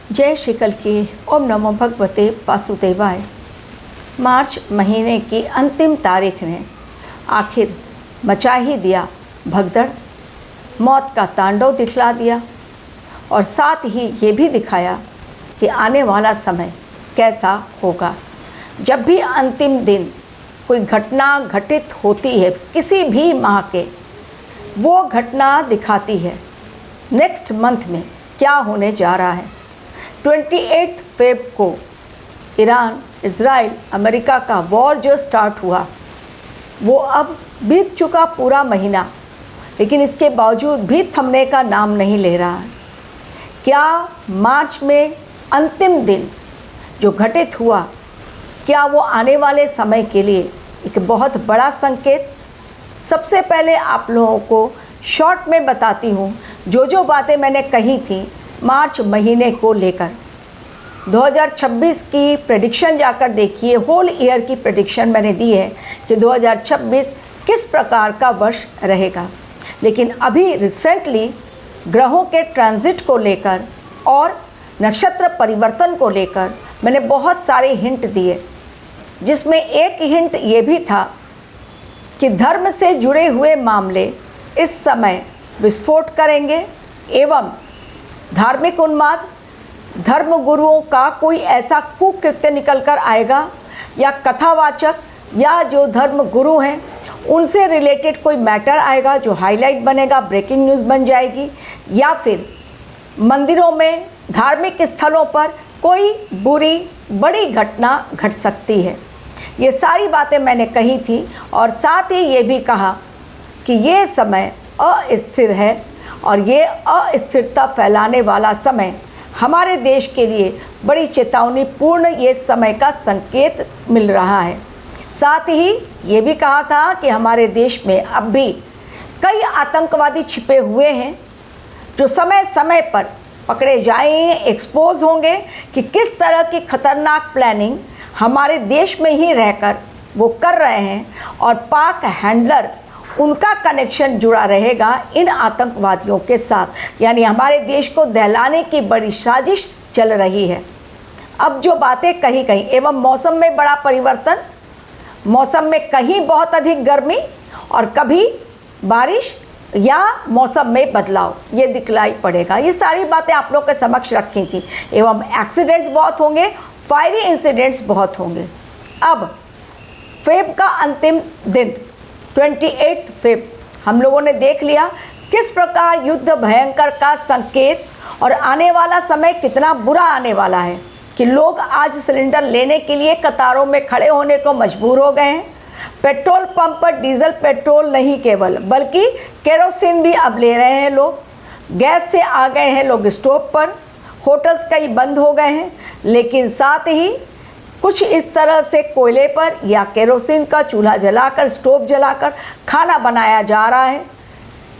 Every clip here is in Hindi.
जय श्री कल की। ओम नमो भगवते वासुदेवाय। मार्च महीने की अंतिम तारीख ने आखिर मचा ही दिया भगदड़, मौत का तांडव दिखला दिया और साथ ही ये भी दिखाया कि आने वाला समय कैसा होगा। जब भी अंतिम दिन कोई घटना घटित होती है किसी भी माह के, वो घटना दिखाती है नेक्स्ट मंथ में क्या होने जा रहा है। 28 फेब को ईरान, इज़राइल, अमेरिका का वॉर जो स्टार्ट हुआ वो अब बीत चुका पूरा महीना, लेकिन इसके बावजूद भी थमने का नाम नहीं ले रहा है। क्या मार्च में अंतिम दिन जो घटित हुआ, क्या वो आने वाले समय के लिए एक बहुत बड़ा संकेत? सबसे पहले आप लोगों को शॉर्ट में बताती हूँ जो बातें मैंने कही थी मार्च महीने को लेकर। 2026 की प्रेडिक्शन जाकर देखिए, होल ईयर की प्रेडिक्शन मैंने दी है कि 2026 किस प्रकार का वर्ष रहेगा। लेकिन अभी रिसेंटली ग्रहों के ट्रांजिट को लेकर और नक्षत्र परिवर्तन को लेकर मैंने बहुत सारे हिंट दिए, जिसमें एक हिंट ये भी था कि धर्म से जुड़े हुए मामले इस समय विस्फोट करेंगे एवं धार्मिक उन्माद, धर्म गुरुओं का कोई ऐसा कुकृत्य निकल कर आएगा या कथावाचक या जो धर्म गुरु हैं उनसे रिलेटेड कोई मैटर आएगा जो हाईलाइट बनेगा, ब्रेकिंग न्यूज़ बन जाएगी, या फिर मंदिरों में, धार्मिक स्थलों पर कोई बुरी बड़ी घटना घट सकती है। ये सारी बातें मैंने कही थी और साथ ही ये भी कहा कि ये समय अस्थिर है और ये अस्थिरता फैलाने वाला समय हमारे देश के लिए बड़ी चेतावनीपूर्ण ये समय का संकेत मिल रहा है। साथ ही ये भी कहा था कि हमारे देश में अब भी कई आतंकवादी छिपे हुए हैं जो समय समय पर पकड़े जाएंगे, एक्सपोज होंगे कि किस तरह की खतरनाक प्लानिंग हमारे देश में ही रहकर वो कर रहे हैं और पाक हैंडलर उनका कनेक्शन जुड़ा रहेगा इन आतंकवादियों के साथ। यानी हमारे देश को दहलाने की बड़ी साजिश चल रही है। अब जो बातें कही गई एवं मौसम में बड़ा परिवर्तन, मौसम में कहीं बहुत अधिक गर्मी और कभी बारिश या मौसम में बदलाव ये दिखलाई पड़ेगा। ये सारी बातें आप लोग के समक्ष रखी थी। एवं एक्सीडेंट्स बहुत होंगे, फायरी इंसिडेंट्स बहुत होंगे। अब फेब का अंतिम दिन 28 फेब हम लोगों ने देख लिया किस प्रकार युद्ध भयंकर का संकेत और आने वाला समय कितना बुरा आने वाला है कि लोग आज सिलेंडर लेने के लिए कतारों में खड़े होने को मजबूर हो गए हैं। पेट्रोल पंप पर डीजल पेट्रोल नहीं केवल बल्कि केरोसिन भी अब ले रहे हैं लोग। गैस से आ गए हैं लोग स्टोव पर, होटल्स कई बंद हो गए हैं, लेकिन साथ ही कुछ इस तरह से कोयले पर या केरोसिन का चूल्हा जलाकर, स्टोव जलाकर खाना बनाया जा रहा है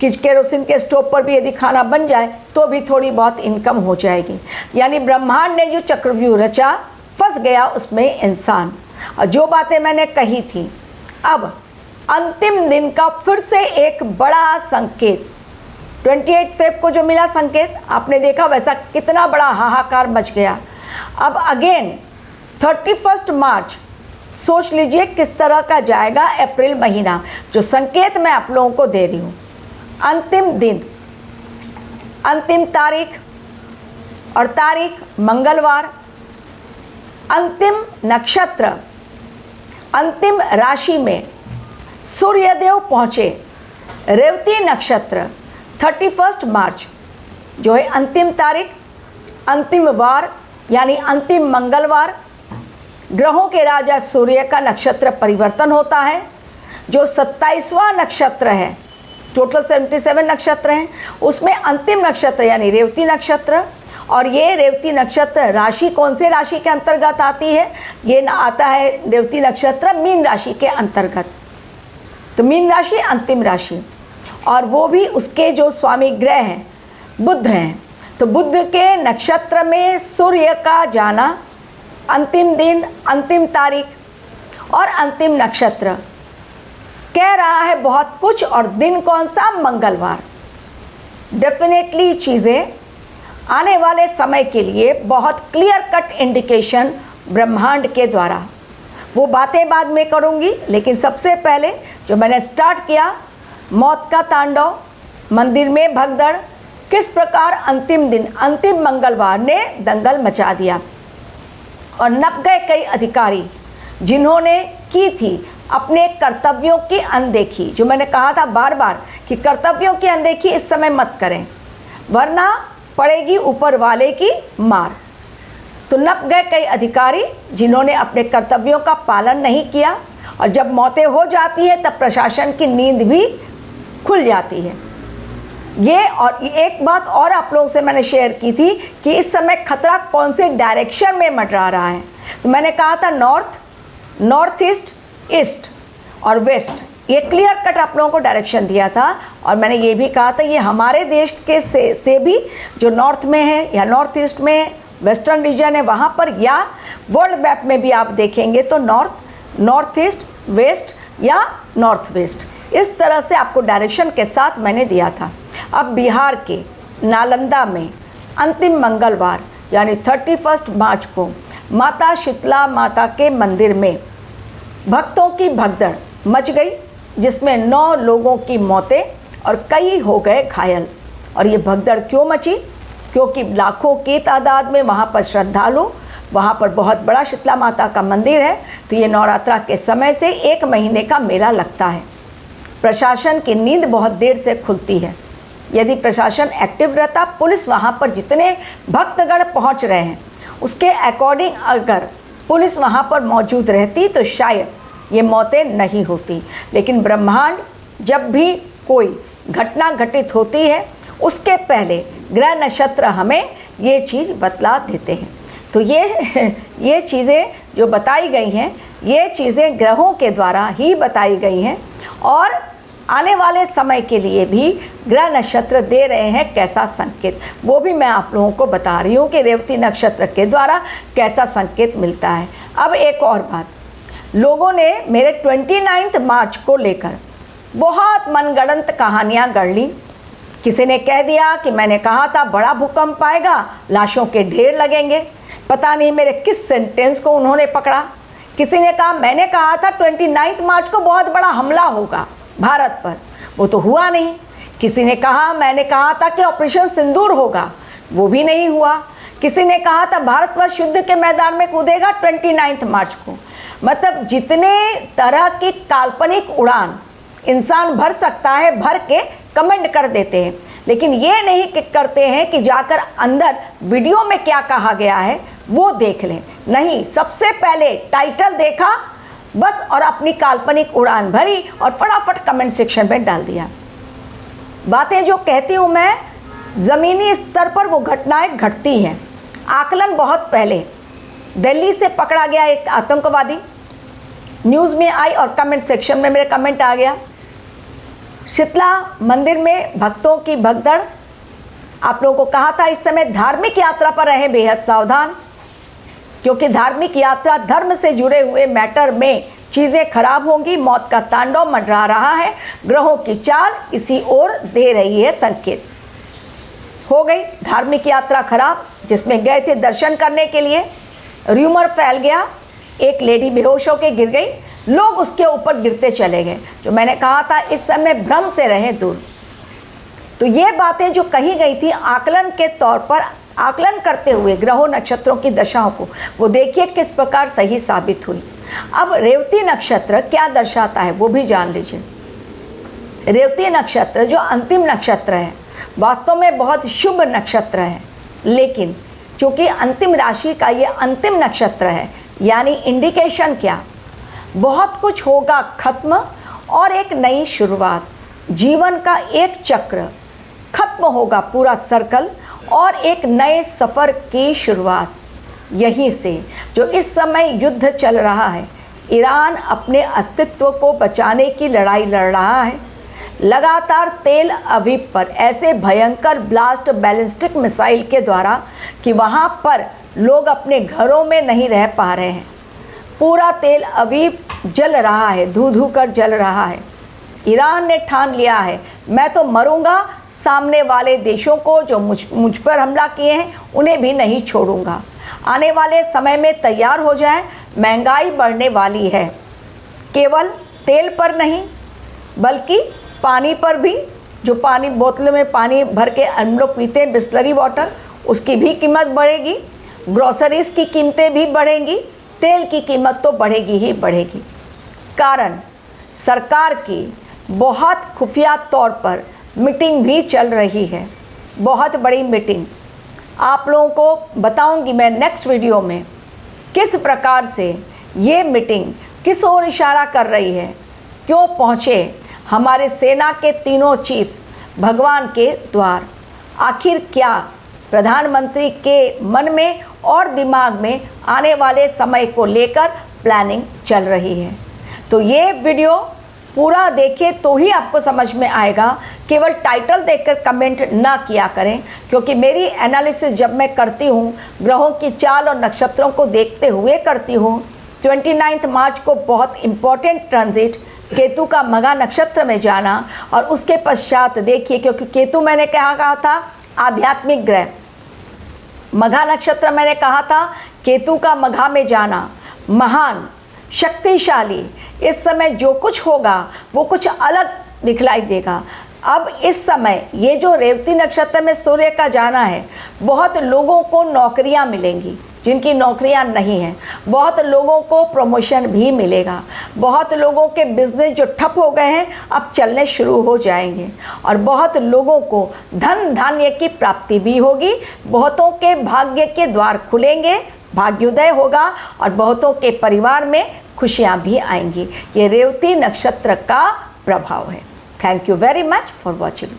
कि केरोसिन के स्टोव पर भी यदि खाना बन जाए तो भी थोड़ी बहुत इनकम हो जाएगी। यानी ब्रह्मांड ने जो चक्रव्यूह रचा, फंस गया उसमें इंसान। और जो बातें मैंने कही थी, अब अंतिम दिन का फिर से एक बड़ा संकेत 28 फेब को जो मिला संकेत, आपने देखा वैसा कितना बड़ा हाहाकार मच गया। अब अगेन 31 मार्च सोच लीजिए किस तरह का जाएगा अप्रैल महीना। जो संकेत मैं आप लोगों को दे रही हूँ, अंतिम दिन, अंतिम तारीख और तारीख मंगलवार, अंतिम नक्षत्र, अंतिम राशि में सूर्यदेव पहुँचे रेवती नक्षत्र। 31 मार्च जो है अंतिम तारीख, अंतिम वार यानी अंतिम मंगलवार, ग्रहों के राजा सूर्य का नक्षत्र परिवर्तन होता है। जो 27वां नक्षत्र है, टोटल 77 नक्षत्र हैं, उसमें अंतिम नक्षत्र यानी रेवती नक्षत्र। और ये रेवती नक्षत्र राशि कौन से राशि के अंतर्गत आती है? ये आता है रेवती नक्षत्र मीन राशि के अंतर्गत। तो मीन राशि अंतिम राशि, और वो भी उसके जो स्वामी ग्रह हैं बुध हैं। तो बुध के नक्षत्र में सूर्य का जाना, अंतिम दिन, अंतिम तारीख और अंतिम नक्षत्र कह रहा है बहुत कुछ। और दिन कौन सा? मंगलवार। डेफिनेटली चीज़ें आने वाले समय के लिए बहुत क्लियर कट इंडिकेशन ब्रह्मांड के द्वारा। वो बातें बाद में करूँगी, लेकिन सबसे पहले जो मैंने स्टार्ट किया, मौत का तांडव, मंदिर में भगदड़, किस प्रकार अंतिम दिन, अंतिम मंगलवार ने दंगल मचा दिया और 90 कई अधिकारी जिन्होंने की थी अपने कर्तव्यों की अनदेखी। जो मैंने कहा था बार बार कि कर्तव्यों की अनदेखी इस समय मत करें, वरना पड़ेगी ऊपर वाले की मार। तो 90 कई अधिकारी जिन्होंने अपने कर्तव्यों का पालन नहीं किया, और जब मौतें हो जाती है तब प्रशासन की नींद भी खुल जाती है। ये और एक बात और आप लोगों से मैंने शेयर की थी कि इस समय खतरा कौन से डायरेक्शन में मंडरा रहा है। तो मैंने कहा था नॉर्थ, नॉर्थ ईस्ट, ईस्ट और वेस्ट, ये क्लियर कट आप लोगों को डायरेक्शन दिया था। और मैंने ये भी कहा था ये हमारे देश के से भी जो नॉर्थ में है या नॉर्थ ईस्ट में है, वेस्टर्न रीजन है वहाँ पर, या वर्ल्ड मैप में भी आप देखेंगे तो नॉर्थ, नॉर्थ ईस्ट, वेस्ट या नॉर्थ वेस्ट, इस तरह से आपको डायरेक्शन के साथ मैंने दिया था। अब बिहार के नालंदा में अंतिम मंगलवार यानी 31 मार्च को माता शीतला माता के मंदिर में भक्तों की भगदड़ मच गई, जिसमें 9 लोगों की मौतें और कई हो गए घायल। और ये भगदड़ क्यों मची? क्योंकि लाखों की तादाद में वहाँ पर श्रद्धालु, वहाँ पर बहुत बड़ा शीतला माता का मंदिर है, तो ये नवरात्रा के समय से 1 महीने का मेला लगता है। प्रशासन की नींद बहुत देर से खुलती है। यदि प्रशासन एक्टिव रहता, पुलिस वहाँ पर जितने भक्तगण पहुँच रहे हैं उसके अकॉर्डिंग अगर पुलिस वहाँ पर मौजूद रहती तो शायद ये मौतें नहीं होती। लेकिन ब्रह्मांड जब भी कोई घटना घटित होती है उसके पहले ग्रह नक्षत्र हमें ये चीज़ बतला देते हैं। तो ये चीज़ें जो बताई गई हैं, ये चीज़ें ग्रहों के द्वारा ही बताई गई हैं, और आने वाले समय के लिए भी ग्रह नक्षत्र दे रहे हैं कैसा संकेत, वो भी मैं आप लोगों को बता रही हूँ कि रेवती नक्षत्र के द्वारा कैसा संकेत मिलता है। अब एक और बात, लोगों ने मेरे 29 मार्च को लेकर बहुत मनगढ़ंत कहानियाँ गढ़ ली। किसी ने कह दिया कि मैंने कहा था बड़ा भूकंप आएगा, लाशों के ढेर लगेंगे। पता नहीं मेरे किस सेंटेंस को उन्होंने पकड़ा। किसी ने कहा मैंने कहा था 29 मार्च को बहुत बड़ा हमला होगा भारत पर, वो तो हुआ नहीं। किसी ने कहा मैंने कहा था कि ऑपरेशन सिंदूर होगा, वो भी नहीं हुआ। किसी ने कहा था भारतवर्ष युद्ध के मैदान में कूदेगा 29 मार्च को। मतलब जितने तरह की काल्पनिक उड़ान इंसान भर सकता है भर के कमेंट कर देते हैं, लेकिन ये नहीं कि करते हैं कि जाकर अंदर वीडियो में क्या कहा गया है वो देख लें। नहीं, सबसे पहले टाइटल देखा बस और अपनी काल्पनिक उड़ान भरी और फटाफट कमेंट सेक्शन में डाल दिया। बातें जो कहती हूँ मैं, ज़मीनी स्तर पर वो घटनाएं घटती हैं। आकलन बहुत पहले दिल्ली से पकड़ा गया एक आतंकवादी, न्यूज़ में आई और कमेंट सेक्शन में मेरे कमेंट आ गया। शीतला मंदिर में भक्तों की भगदड़, आप लोगों को कहा था इस समय धार्मिक यात्रा पर रहें बेहद सावधान, क्योंकि धार्मिक यात्रा धर्म से जुड़े हुए मैटर में चीज़ें खराब होंगी। मौत का तांडव मंडरा रहा है, ग्रहों की चाल इसी ओर दे रही है संकेत। हो गई धार्मिक यात्रा खराब, जिसमें गए थे दर्शन करने के लिए, र्यूमर फैल गया, एक लेडी बेहोश होकर गिर गई, लोग उसके ऊपर गिरते चले गए। जो मैंने कहा था इस समय भ्रम से रहें दूर। तो ये बातें जो कही गई थी आकलन के तौर पर, आकलन करते हुए ग्रहों नक्षत्रों की दशाओं को, वो देखिए किस प्रकार सही साबित हुई। अब रेवती नक्षत्र क्या दर्शाता है वो भी जान लीजिए। रेवती नक्षत्र जो अंतिम नक्षत्र है, वास्तव में बहुत शुभ नक्षत्र है, लेकिन चूँकि अंतिम राशि का ये अंतिम नक्षत्र है, यानी इंडिकेशन क्या, बहुत कुछ होगा खत्म और एक नई शुरुआत। जीवन का एक चक्र खत्म होगा, पूरा सर्कल, और एक नए सफ़र की शुरुआत। यहीं से जो इस समय युद्ध चल रहा है, ईरान अपने अस्तित्व को बचाने की लड़ाई लड़ रहा है। लगातार तेल अवीव पर ऐसे भयंकर ब्लास्ट बैलिस्टिक मिसाइल के द्वारा कि वहाँ पर लोग अपने घरों में नहीं रह पा रहे हैं। पूरा तेल अवीव जल रहा है, धू धू कर जल रहा है। ईरान ने ठान लिया है मैं तो मरूंगा, सामने वाले देशों को जो मुझ पर हमला किए हैं उन्हें भी नहीं छोड़ूंगा। आने वाले समय में तैयार हो जाएं, महंगाई बढ़ने वाली है। केवल तेल पर नहीं बल्कि पानी पर भी, जो पानी बोतल में पानी भर के हम लोग पीते हैं, बिस्लरी वाटर, उसकी भी कीमत बढ़ेगी। ग्रोसरीज की कीमतें भी बढ़ेंगी। तेल की कीमत तो बढ़ेगी ही बढ़ेगी। कारण सरकार की बहुत खुफिया तौर पर मीटिंग भी चल रही है, बहुत बड़ी मीटिंग। आप लोगों को बताऊंगी मैं नेक्स्ट वीडियो में किस प्रकार से ये मीटिंग किस ओर इशारा कर रही है, क्यों पहुँचे हमारे सेना के तीनों चीफ भगवान के द्वार। आखिर क्या प्रधानमंत्री के मन में और दिमाग में आने वाले समय को लेकर प्लानिंग चल रही है। तो ये वीडियो पूरा देखिए तो ही आपको समझ में आएगा। केवल टाइटल देखकर कमेंट ना किया करें, क्योंकि मेरी एनालिसिस जब मैं करती हूँ ग्रहों की चाल और नक्षत्रों को देखते हुए करती हूँ। 29 मार्च को बहुत इम्पॉर्टेंट ट्रांजिट केतु का मघा नक्षत्र में जाना, और उसके पश्चात देखिए, क्योंकि केतु मैंने क्या कहा था, आध्यात्मिक ग्रह। मघा नक्षत्र मैंने कहा था केतु का मघा में जाना, महान शक्तिशाली। इस समय जो कुछ होगा वो कुछ अलग दिखलाई देगा। अब इस समय ये जो रेवती नक्षत्र में सूर्य का जाना है, बहुत लोगों को नौकरियां मिलेंगी जिनकी नौकरियां नहीं हैं। बहुत लोगों को प्रमोशन भी मिलेगा। बहुत लोगों के बिजनेस जो ठप हो गए हैं अब चलने शुरू हो जाएंगे, और बहुत लोगों को धन धान्य की प्राप्ति भी होगी। बहुतों के भाग्य के द्वार खुलेंगे, भाग्योदय होगा, और बहुतों के परिवार में खुशियां भी आएंगी। ये रेवती नक्षत्र का प्रभाव है। Thank you very much for watching.